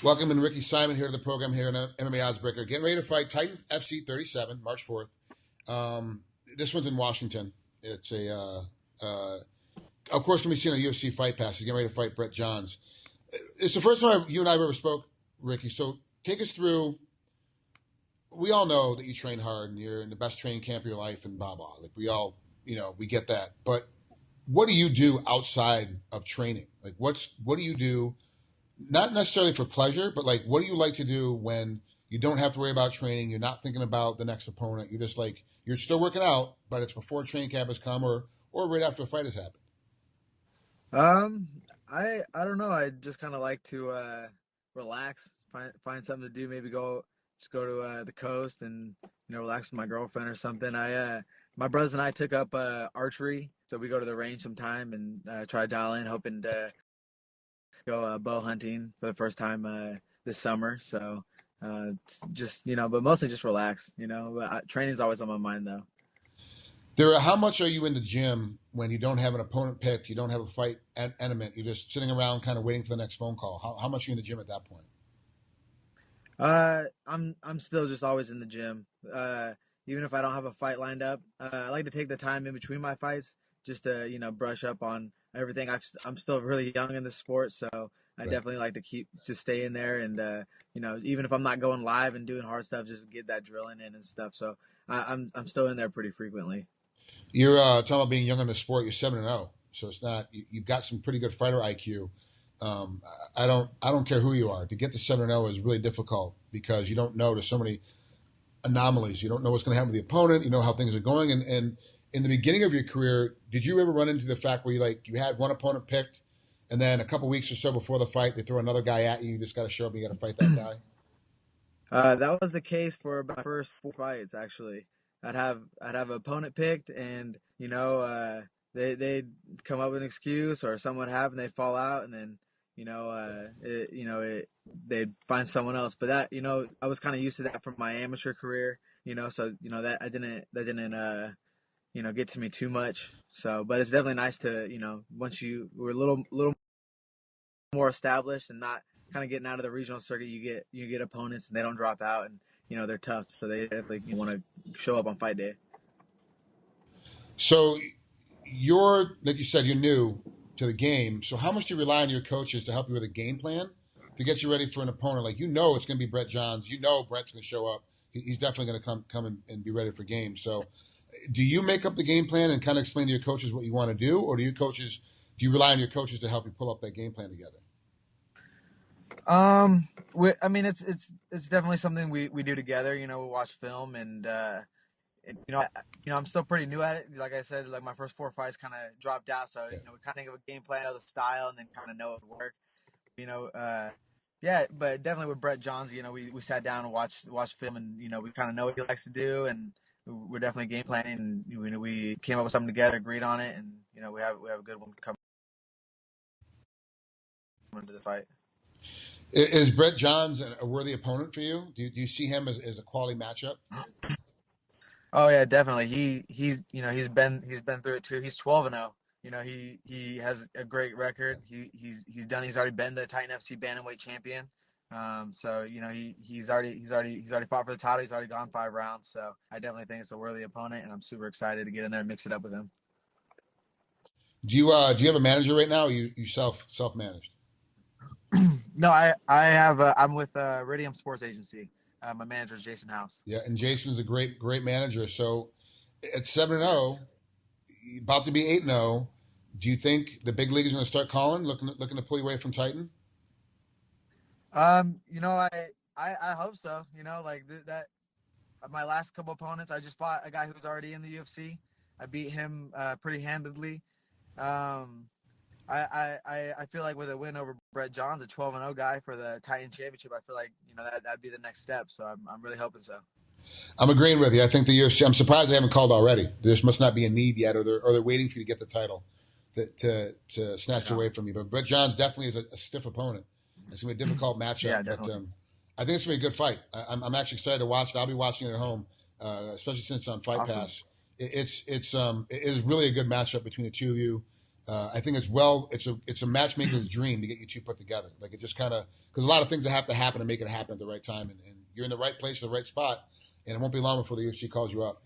Welcome, and Ricky Simon here to the program here on MMAOddsBreaker. Getting ready to fight Titan FC 37, March 4th. This one's in Washington. It's of course, can be seen on UFC Fight Pass. He's getting ready to fight Brett Johns. It's the first time you and I have ever spoke, Ricky. So take us through. We all know that you train hard and you're in the best training camp of your life and blah, blah. Like we all, we get that. But what do you do outside of training? Like what do you do? Not necessarily for pleasure, but like, what do you like to do when you don't have to worry about training? You're not thinking about the next opponent. You're just like, you're still working out, but it's before training camp has come or right after a fight has happened. I don't know. I just kind of like to relax, find something to do. Maybe go to the coast and relax with my girlfriend or something. My brothers and I took up archery, so we go to the range sometime and try to dial in, hoping to go bow hunting for the first time this summer. So just but mostly just relax. Training's always on my mind though. How much are you in the gym when you don't have an opponent picked, you don't have a fight element, you're just sitting around kind of waiting for the next phone call? How much are you in the gym at that point? I'm still just always in the gym. Even if I don't have a fight lined up, I like to take the time in between my fights just to brush up on everything. I'm still really young in the sport, so I definitely like to stay in there and even if I'm not going live and doing hard stuff, just get that drilling in and stuff. So I'm still in there pretty frequently. You're talking about being young in the sport. You're 7-0, so it's not. You've got some pretty good fighter IQ. I don't care who you are. To get to 7-0 is really difficult because you don't know. There's so many anomalies. You don't know what's going to happen with the opponent. You know how things are going. And in the beginning of your career, did you ever run into the fact where you had one opponent picked, and then a couple weeks or so before the fight, they throw another guy at you? You just got to show up and you got to fight that guy. That was the case for my first 4 fights, actually. I'd have an opponent picked, and they'd come up with an excuse or something would happen, they'd fall out, and then they'd find someone else. But that I was kind of used to that from my amateur career, so that didn't get to me too much. So, but it's definitely nice to once we're a little more established and not kind of getting out of the regional circuit, you get opponents and they don't drop out and they're tough, so they definitely want to show up on fight day. So like you said, you're new to the game. So how much do you rely on your coaches to help you with a game plan to get you ready for an opponent? Like it's going to be Brett Johns. Brett's going to show up. He's definitely going to come and be ready for games. So do you make up the game plan and kind of explain to your coaches what you want to do, or do you rely on your coaches to help you pull up that game plan together? It's definitely something we do together. We watch film and I'm still pretty new at it. Like I said, like my first 4 fights kind of dropped out, so we kind of think of a game plan, know the style, and then kind of know it would work. But definitely with Brett Johns, we sat down and watched film, and we kind of know what he likes to do, and we're definitely game planning. And we came up with something together, agreed on it, and we have a good one coming into the fight. Is Brett Johns a worthy opponent for you? Do you see him as a quality matchup? Oh yeah, definitely. He's been through it too. He's 12-0. He has a great record. He's already been the Titan FC bantamweight champion. So he's already fought for the title. He's already gone 5 rounds. So I definitely think it's a worthy opponent, and I'm super excited to get in there and mix it up with him. Do you have a manager right now, or you self-managed? No, I'm with Iridium Sports Agency. My manager is Jason House. Yeah, and Jason's a great manager. So at 7-0, about to be 8-0, do you think the big league is going to start calling, looking to pull you away from Titan? I hope so. That my last couple opponents, I just fought a guy who was already in the UFC. I beat him pretty handedly. I feel like with a win over Brett Johns, a 12-0 guy for the Titan Championship, I feel like that'd be the next step. So I'm really hoping so. I'm agreeing with you. I think the UFC. I'm surprised they haven't called already. There just must not be a need yet, or they're waiting for you to get the title to snatch it away from you. But Brett Johns definitely is a stiff opponent. It's gonna be a difficult matchup. Yeah, but I think it's gonna be a good fight. I'm actually excited to watch it. I'll be watching it at home, especially since it's on Fight Pass. It is really a good matchup between the two of you. I think it's a matchmaker's dream to get you two put together. Like, it just kind of, because a lot of things that have to happen to make it happen at the right time, and you're in the right place, the right spot, and it won't be long before the UFC calls you up.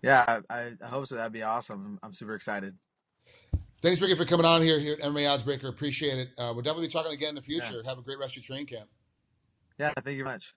Yeah, I hope so. That'd be awesome. I'm super excited. Thanks, Ricky, for coming on here at MMAOddsBreaker. Appreciate it. We'll definitely be talking again in the Yeah. future. Have a great rest of your training camp. Yeah, thank you very much.